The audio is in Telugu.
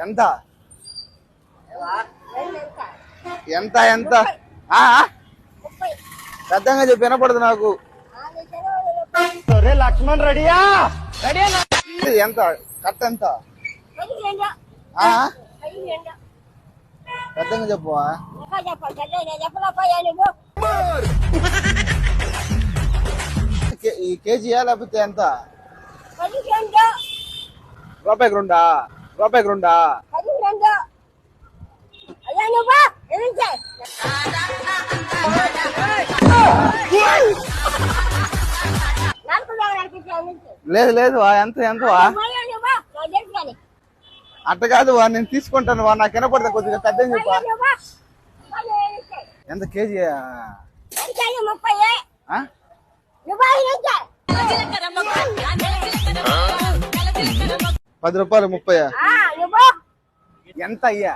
ఎంత ఎంత ఎంత పెద్దగా చెప్పి వినపడదు నాకు. లక్ష్మణ్ రెడీయా? ఎంత కట్ట ఎంత? పెద్దగా చెప్పు. ఈ కేజీయా లేకపోతే ఎంత? రూపాయికి రెండా? రూపాయికి రెండా? లేదు లేదు ఎంత ఎంత అట్ట కాదు నేను తీసుకుంటాను నాకు వినపడతా కొద్దిగా పెద్ద చెప్ప. ఎంత కేజీ? 10 రూపాయలు 30. ఎంత అయ్యా?